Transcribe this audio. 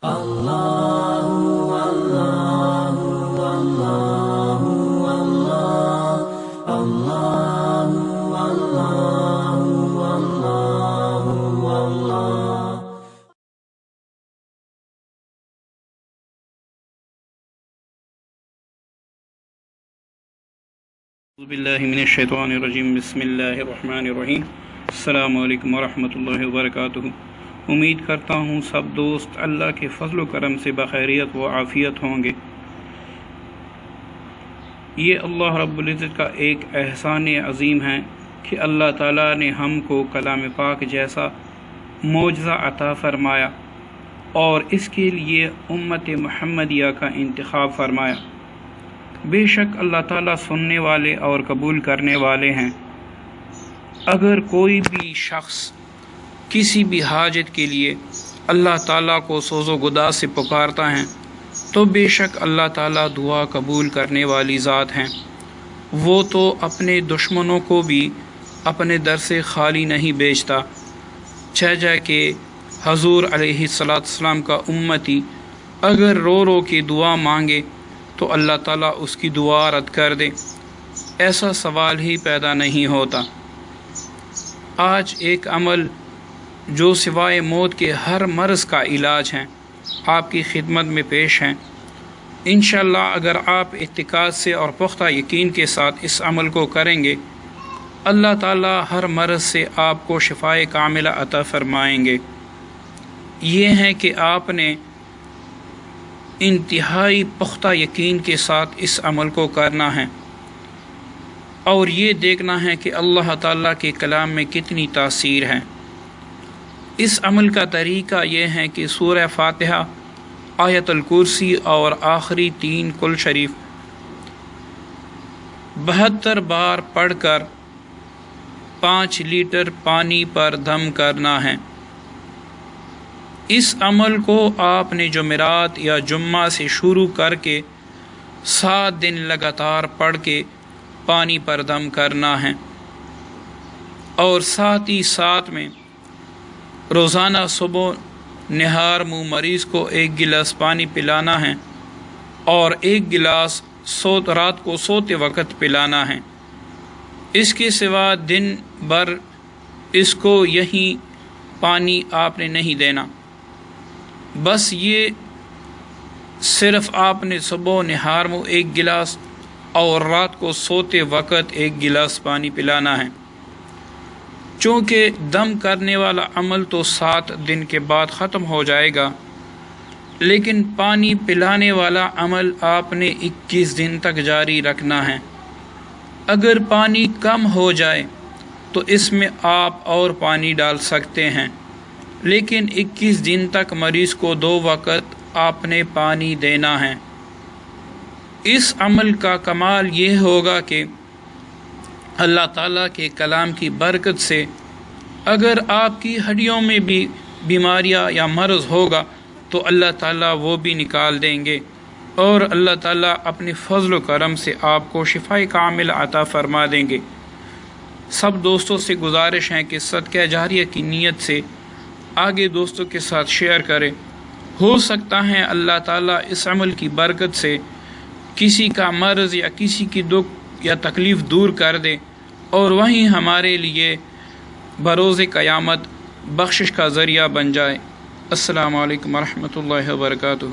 باللہ من الشیطان الرجیم بسم اللہ الرحمن الرحیم السلام علیکم ورحمۃ اللہ وبرکاتہ۔ امید کرتا ہوں سب دوست اللہ کے فضل و کرم سے بخیریت و عافیت ہوں گے۔ یہ اللہ رب العزت کا ایک احسان عظیم ہے کہ اللہ تعالیٰ نے ہم کو کلام پاک جیسا معجزہ عطا فرمایا اور اس کے لیے امت محمدیہ کا انتخاب فرمایا۔ بے شک اللہ تعالیٰ سننے والے اور قبول کرنے والے ہیں۔ اگر کوئی بھی شخص کسی بھی حاجت کے لیے اللہ تعالیٰ کو سوز و گداز سے پکارتا ہے تو بے شک اللہ تعالیٰ دعا قبول کرنے والی ذات ہیں۔ وہ تو اپنے دشمنوں کو بھی اپنے در سے خالی نہیں بھیجتا، چاہے کہ حضور علیہ السلام کا امتی اگر رو رو کے دعا مانگے تو اللہ تعالیٰ اس کی دعا رد کر دے، ایسا سوال ہی پیدا نہیں ہوتا۔ آج ایک عمل جو سوائے موت کے ہر مرض کا علاج ہے آپ کی خدمت میں پیش ہیں۔ انشاءاللہ اگر آپ اعتقاد سے اور پختہ یقین کے ساتھ اس عمل کو کریں گے، اللہ تعالیٰ ہر مرض سے آپ کو شفائے کاملہ عطا فرمائیں گے۔ یہ ہے کہ آپ نے انتہائی پختہ یقین کے ساتھ اس عمل کو کرنا ہے اور یہ دیکھنا ہے کہ اللہ تعالیٰ کے کلام میں کتنی تاثیر ہے۔ اس عمل کا طریقہ یہ ہے کہ سورہ فاتحہ، آیت الکرسی اور آخری 3 کل شریف 72 بار پڑھ کر 5 لیٹر پانی پر دم کرنا ہے۔ اس عمل کو آپ نے جمعرات یا جمعہ سے شروع کر کے 7 دن لگاتار پڑھ کے پانی پر دم کرنا ہے، اور ساتھ ہی ساتھ میں روزانہ صبح نہار منہ مریض کو 1 گلاس پانی پلانا ہے اور 1 گلاس رات کو سوتے وقت پلانا ہے۔ اس کے سوا دن بھر اس کو یہی پانی آپ نے نہیں دینا، بس یہ صرف آپ نے صبح نہار منہ 1 گلاس اور رات کو سوتے وقت 1 گلاس پانی پلانا ہے۔ چونکہ دم کرنے والا عمل تو 7 دن کے بعد ختم ہو جائے گا، لیکن پانی پلانے والا عمل آپ نے 21 دن تک جاری رکھنا ہے۔ اگر پانی کم ہو جائے تو اس میں آپ اور پانی ڈال سکتے ہیں، لیکن 21 دن تک مریض کو 2 وقت آپ نے پانی دینا ہے۔ اس عمل کا کمال یہ ہوگا کہ اللہ تعالیٰ کے کلام کی برکت سے اگر آپ کی ہڈیوں میں بھی بیماریاں یا مرض ہوگا تو اللہ تعالیٰ وہ بھی نکال دیں گے، اور اللہ تعالیٰ اپنے فضل و کرم سے آپ کو شفائے کامل عطا فرما دیں گے۔ سب دوستوں سے گزارش ہے کہ صدقہ جاریہ کی نیت سے آگے دوستوں کے ساتھ شیئر کریں۔ ہو سکتا ہے اللہ تعالیٰ اس عمل کی برکت سے کسی کا مرض یا کسی کی دکھ یا تکلیف دور کر دے، اور وہیں ہمارے لیے بروز قیامت بخشش کا ذریعہ بن جائے۔ السلام علیکم ورحمۃ اللہ وبرکاتہ۔